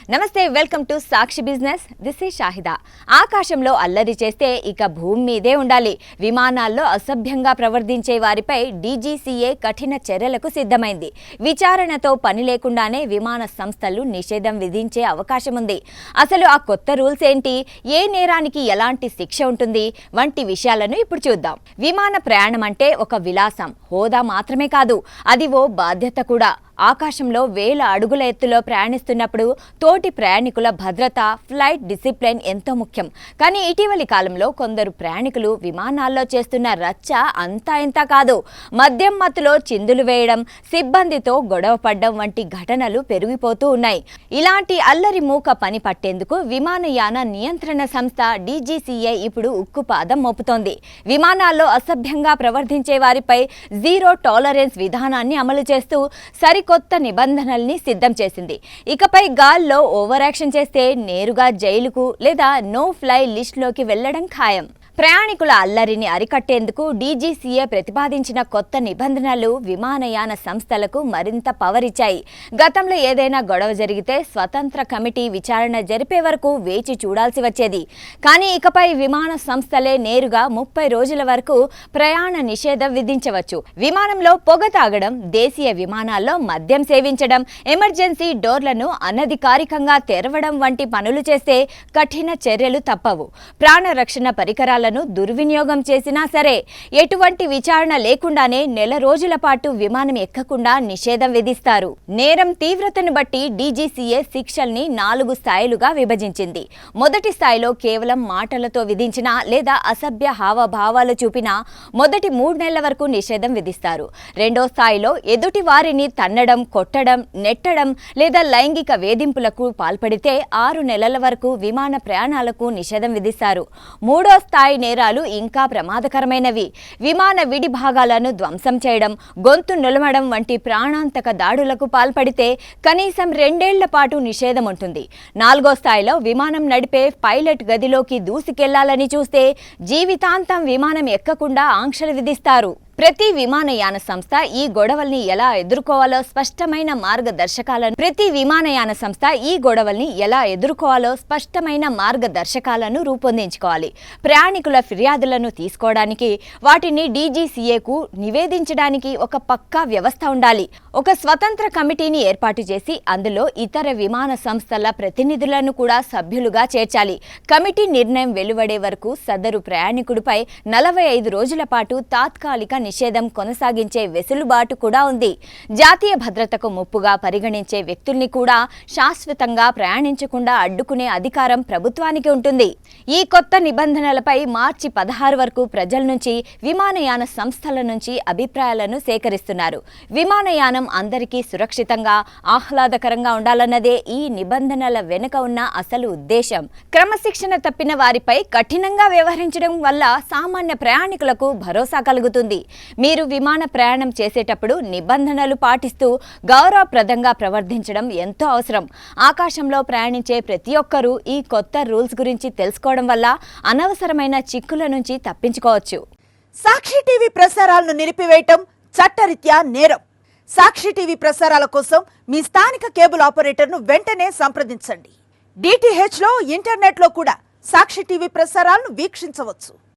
నమస్తే, welcome to Sakshi business. This is Shahida. ఆకాశంలో అల్లరి చేస్తే ఇక భూమి మీదే ఉండాలి. విమానాల్లో అసభ్యంగా ప్రవర్తించే వారిపై డీజీసీఏ కఠిన చర్యలకు సిద్ధమైంది. విచారణతో పని లేకుండానే విమాన సంస్థలు నిషేధం విధించే అవకాశం ఉంది. అసలు ఆ కొత్త రూల్స్ ఏంటి, ఏ నేరానికి ఎలాంటి శిక్ష ఉంటుంది వంటి విషయాలను ఇప్పుడు చూద్దాం. విమాన ప్రయాణం అంటే ఒక విలాసం, హోదా మాత్రమే కాదు, అది ఓ బాధ్యత కూడా. ఆకాశంలో వేల అడుగుల ఎత్తులో ప్రయాణిస్తున్నప్పుడు తోటి ప్రయాణికుల భద్రత, ఫ్లైట్ డిసిప్లిన్ ఎంతో ముఖ్యం. కానీ ఇటీవలి కాలంలో కొందరు ప్రయాణికులు విమానాల్లో చేస్తున్న రచ్చ అంతా ఇంతా కాదు. మద్యం మత్తులో చిందులు వేయడం, సిబ్బందితో గొడవ పడడం వంటి ఘటనలు పెరిగిపోతూ ఉన్నాయి. ఇలాంటి అల్లరి మూక పని పట్టేందుకు విమానయాన నియంత్రణ సంస్థ డీజీసీఏ ఇప్పుడు ఉక్కుపాదం మోపుతోంది. విమానాల్లో అసభ్యంగా ప్రవర్తించే వారిపై జీరో టాలరెన్స్ విధానాన్ని అమలు చేస్తూ కొత్త నిబంధనల్ని సిద్ధం చేసింది. ఇకపై గాల్లో ఓవర్ యాక్షన్ చేస్తే నేరుగా జైలుకు లేదా నో ఫ్లై లిస్టులోకి వెళ్లడం ఖాయం. ప్రయాణికుల అల్లరిని అరికట్టేందుకు డీజీసీఏ ప్రతిపాదించిన కొత్త నిబంధనలు విమానయాన సంస్థలకు మరింత పవర్ ఇచ్చాయి. గతంలో ఏదైనా గొడవ జరిగితే స్వతంత్ర కమిటీ విచారణ జరిపే వరకు వేచి చూడాల్సి వచ్చేది. కానీ ఇకపై విమాన సంస్థలే నేరుగా 30 రోజుల వరకు ప్రయాణ నిషేధం విధించవచ్చు. విమానంలో పొగ తాగడం, దేశీయ విమానాల్లో మద్యం సేవించడం, ఎమర్జెన్సీ డోర్లను అనధికారికంగా తెరవడం వంటి పనులు చేస్తే కఠిన చర్యలు తప్పవు. ప్రాణరక్షణ పరికరాల దుర్వినియోగం చేసినా సరే ఎటువంటి విచారణ లేకుండానే నెల రోజుల పాటు విమానం ఎక్కకుండా నిషేధం విధిస్తారు. నేరం తీవ్రతను బట్టి డీజీసీఏ శిక్షల్ని 4 స్థాయిలుగా విభజించింది. మొదటి స్థాయిలో కేవలం మాటలతో విధించిన లేదా అసభ్య హావభావాలు చూపిన మొదటి 3 నెలల వరకు నిషేధం విధిస్తారు. రెండో స్థాయిలో ఎదుటి వారిని తన్నడం, కొట్టడం, నెట్టడం లేదా లైంగిక వేధింపులకు పాల్పడితే 6 నెలల వరకు విమాన ప్రయాణాలకు నిషేధం విధిస్తారు. మూడో స్థాయి నేరాలు ఇంకా ప్రమాదకరమైనవి. విమాన విడి భాగాలను ధ్వంసం చేయడం, గొంతు నులమడం వంటి ప్రాణాంతక దాడులకు పాల్పడితే కనీసం 2 ఏళ్ల పాటు నిషేధం ఉంటుంది. 4వ స్థాయిలో విమానం నడిపే పైలట్ గదిలోకి దూసుకెళ్లాలని చూస్తే జీవితాంతం విమానం ఎక్కకుండా ఆంక్షలు విధిస్తారు. ప్రతి విమానయాన సంస్థ ఈ గొడవల్ని ఎలా ఎదుర్కోవాలో స్పష్టమైన మార్గదర్శకాలను రూపొందించుకోవాలి. ప్రయాణికుల ఫిర్యాదులను తీసుకోవడానికి, వాటిని డీజీసీఏకు నివేదించడానికి ఒక పక్కా వ్యవస్థ ఉండాలి. ఒక స్వతంత్ర కమిటీని ఏర్పాటు చేసి అందులో ఇతర విమాన సంస్థల ప్రతినిధులను కూడా సభ్యులుగా చేర్చాలి. కమిటీ నిర్ణయం వెలువడే వరకు సదరు ప్రయాణికుడిపై 45 రోజుల పాటు తాత్కాలిక నిషేధం కొనసాగించే వెసులుబాటు కూడా ఉంది. జాతీయ భద్రతకు ముప్పుగా పరిగణించే వ్యక్తుల్ని కూడా శాశ్వతంగా ప్రయాణించకుండా అడ్డుకునే అధికారం ప్రభుత్వానికి ఉంటుంది. ఈ కొత్త నిబంధనలపై మార్చి 16 వరకు ప్రజల నుంచి, విమానయాన సంస్థల నుంచి అభిప్రాయాలను సేకరిస్తున్నారు. విమానయానం అందరికీ సురక్షితంగా, ఆహ్లాదకరంగా ఉండాలన్నదే ఈ నిబంధనల వెనుక ఉన్న అసలు ఉద్దేశం. క్రమశిక్షణ తప్పిన వారిపై కఠినంగా వ్యవహరించడం వల్ల సామాన్య ప్రయాణికులకు భరోసా కలుగుతుంది. మీరు విమాన ప్రయాణం చేసేటప్పుడు నిబంధనలు పాటిస్తూ గౌరవప్రదంగా ప్రవర్తించడం ఎంతో అవసరం. ఆకాశంలో ప్రయాణించే ప్రతి ఒక్కరూ ఈ కొత్త రూల్స్ గురించి తెలుసుకోవడం వల్ల అనవసరమైన చిక్కుల నుంచి తప్పించుకోవచ్చు. సాక్షి టీవీ ప్రసారాలను నిలిపివేయటం చట్టరీత్యా నేరం. సాక్షి టీవీ ప్రసారాల కోసం మీ స్థానిక కేబుల్ ఆపరేటర్ను వెంటనే సంప్రదించండి. DTH లో, ఇంటర్నెట్ లో కూడా సాక్షి టీవీ ప్రసారాలను వీక్షించవచ్చు.